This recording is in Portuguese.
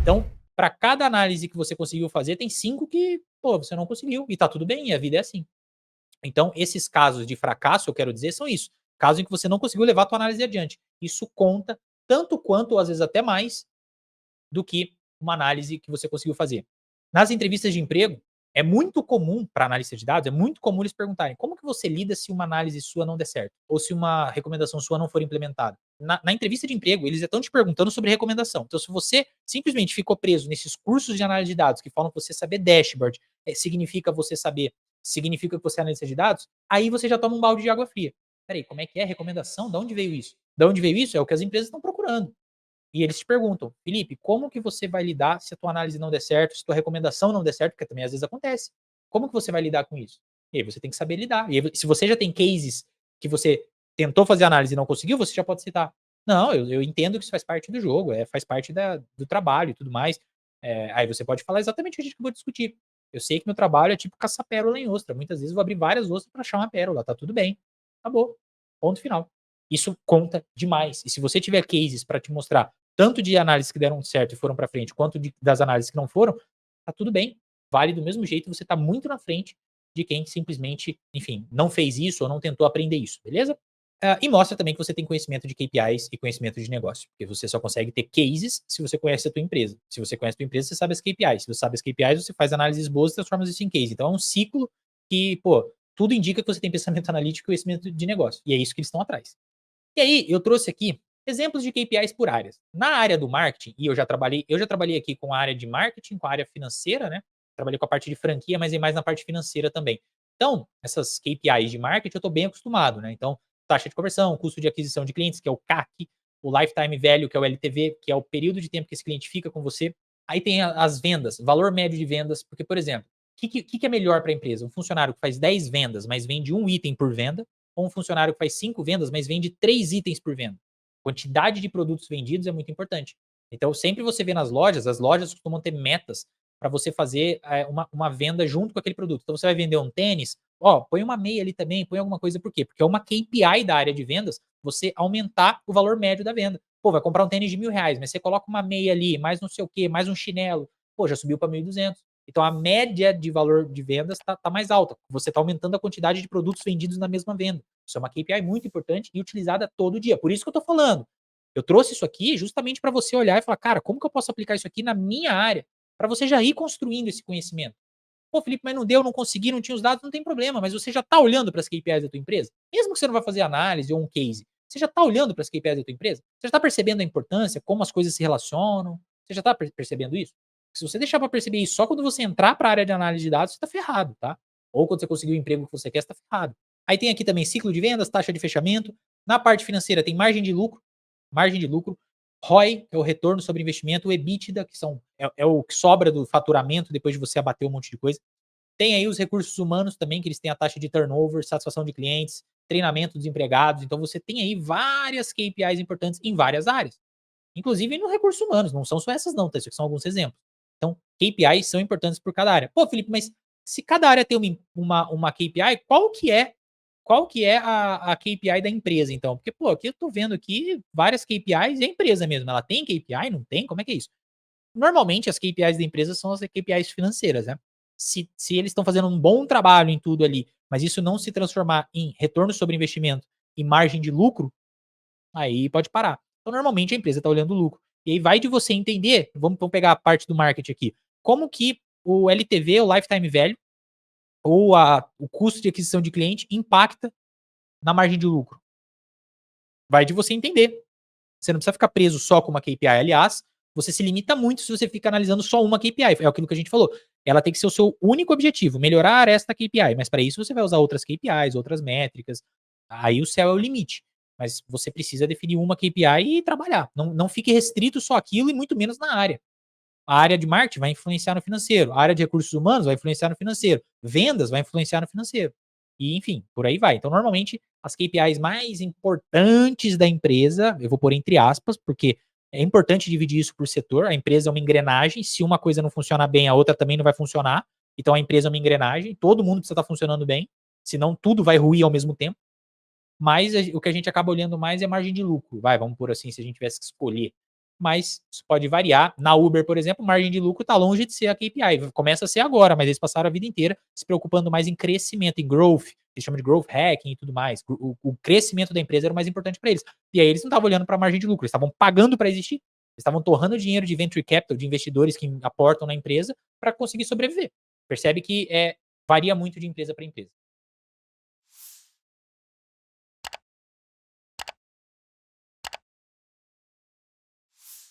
Então, para cada análise que você conseguiu fazer, tem 5 que, pô, você não conseguiu e tá tudo bem, e a vida é assim. Então, esses casos de fracasso, eu quero dizer, são isso. Caso em que você não conseguiu levar a tua análise adiante. Isso conta tanto quanto, ou às vezes até mais, do que uma análise que você conseguiu fazer. Nas entrevistas de emprego, é muito comum para analista de dados, é muito comum eles perguntarem: como que você lida se uma análise sua não der certo? Ou se uma recomendação sua não for implementada? Na entrevista de emprego, eles estão te perguntando sobre recomendação. Então, se você simplesmente ficou preso nesses cursos de análise de dados que falam que você saber dashboard significa você saber, significa que você é analista de dados, aí você já toma um balde de água fria. Peraí, como é que é? Recomendação? De onde veio isso? De onde veio isso? É o que as empresas estão procurando. E eles te perguntam: "Felipe, como que você vai lidar se a tua análise não der certo, se tua recomendação não der certo?", porque também às vezes acontece. Como que você vai lidar com isso? E aí você tem que saber lidar. E aí, se você já tem cases que você tentou fazer análise e não conseguiu, você já pode citar: "Não, eu entendo que isso faz parte do jogo, faz parte do trabalho e tudo mais". Aí você pode falar exatamente o que a gente acabou de discutir. "Eu sei que meu trabalho é tipo caçar pérola em ostra, muitas vezes eu vou abrir várias ostras para achar uma pérola, tá tudo bem. Acabou, ponto final". Isso conta demais. E se você tiver cases para te mostrar tanto de análises que deram certo e foram para frente, quanto das análises que não foram, tá tudo bem. Vale do mesmo jeito, você tá muito na frente de quem simplesmente, enfim, não fez isso ou não tentou aprender isso, beleza? E mostra também que você tem conhecimento de KPIs e conhecimento de negócio, porque você só consegue ter cases se você conhece a tua empresa. Se você conhece a tua empresa, você sabe as KPIs. Se você sabe as KPIs, você faz análises boas e transforma isso em case. Então é um ciclo que, pô, tudo indica que você tem pensamento analítico e conhecimento de negócio. E é isso que eles estão atrás. E aí, eu trouxe aqui exemplos de KPIs por áreas. Na área do marketing, e eu já trabalhei aqui com a área de marketing, com a área financeira, né? Trabalhei com a parte de franquia, mas é mais na parte financeira também. Então, essas KPIs de marketing eu estou bem acostumado, né? Então, taxa de conversão, custo de aquisição de clientes, que é o CAC, o Lifetime Value, que é o LTV, que é o período de tempo que esse cliente fica com você. Aí tem as vendas, valor médio de vendas, porque, por exemplo, o que é melhor para a empresa? Um funcionário que faz 10 vendas, mas vende um item por venda, ou um funcionário que faz 5 vendas, mas vende 3 itens por venda. Quantidade de produtos vendidos é muito importante. Então, sempre você vê nas lojas, as lojas costumam ter metas para você fazer uma venda junto com aquele produto. Então, você vai vender um tênis, ó, põe uma meia ali também, põe alguma coisa, por quê? Porque é uma KPI da área de vendas você aumentar o valor médio da venda. Pô, vai comprar um tênis de R$ 1.000, mas você coloca uma meia ali, mais não sei o quê, mais um chinelo, pô, já subiu para 1.200. Então a média de valor de vendas tá mais alta. Você está aumentando a quantidade de produtos vendidos na mesma venda. Isso é uma KPI muito importante e utilizada todo dia. Por isso que eu estou falando. Eu trouxe isso aqui justamente para você olhar e falar, cara, como que eu posso aplicar isso aqui na minha área? Para você já ir construindo esse conhecimento. Pô, Felipe, mas não deu, não consegui, não tinha os dados, não tem problema, mas você já está olhando para as KPIs da tua empresa? Mesmo que você não vai fazer análise ou um case, você já está olhando para as KPIs da tua empresa? Você já está percebendo a importância, como as coisas se relacionam? Você já está percebendo isso? Se você deixar para perceber isso só quando você entrar para a área de análise de dados, você está ferrado, tá? Ou quando você conseguir o emprego que você quer, você está ferrado. Aí tem aqui também ciclo de vendas, taxa de fechamento. Na parte financeira tem margem de lucro, ROI, que é o retorno sobre investimento, o EBITDA, que é o que sobra do faturamento depois de você abater um monte de coisa. Tem aí os recursos humanos também, que eles têm a taxa de turnover, satisfação de clientes, treinamento dos empregados. Então você tem aí várias KPIs importantes em várias áreas. Inclusive nos recursos humanos, não são só essas não, tá? Isso aqui são alguns exemplos. Então, KPIs são importantes por cada área. Pô, Felipe, mas se cada área tem uma KPI, qual que é a KPI da empresa, então? Porque, pô, aqui eu tô vendo aqui várias KPIs e a empresa mesmo, ela tem KPI, não tem? Como é que é isso? Normalmente as KPIs da empresa são as KPIs financeiras, né? Se eles estão fazendo um bom trabalho em tudo ali, mas isso não se transformar em retorno sobre investimento e margem de lucro, aí pode parar. Então, normalmente a empresa está olhando o lucro. E aí vai de você entender, vamos pegar a parte do marketing aqui, como que o LTV, o Lifetime Value, ou o custo de aquisição de cliente impacta na margem de lucro. Vai de você entender. Você não precisa ficar preso só com uma KPI. Aliás, você se limita muito se você fica analisando só uma KPI. É aquilo que a gente falou. Ela tem que ser o seu único objetivo, melhorar esta KPI. Mas para isso você vai usar outras KPIs, outras métricas. Aí o céu é o limite. Mas você precisa definir uma KPI e trabalhar. Não fique restrito só aquilo e muito menos na área. A área de marketing vai influenciar no financeiro. A área de recursos humanos vai influenciar no financeiro. Vendas vai influenciar no financeiro. E, enfim, por aí vai. Então, normalmente, as KPIs mais importantes da empresa, eu vou pôr entre aspas, porque é importante dividir isso por setor. A empresa é uma engrenagem. Se uma coisa não funcionar bem, a outra também não vai funcionar. Então, a empresa é uma engrenagem. Todo mundo precisa estar funcionando bem. Senão, tudo vai ruir ao mesmo tempo. Mas o que a gente acaba olhando mais é margem de lucro. Vamos por assim, se a gente tivesse que escolher. mas isso pode variar. Na Uber, por exemplo, margem de lucro está longe de ser a KPI. Começa a ser agora, mas eles passaram a vida inteira se preocupando mais em crescimento, em growth, eles chamam de growth hacking e tudo mais. O crescimento da empresa era o mais importante para eles. E aí eles não estavam olhando para a margem de lucro, eles estavam pagando para existir. Eles estavam torrando dinheiro de venture capital, de investidores que aportam na empresa para conseguir sobreviver. Percebe que varia muito de empresa para empresa.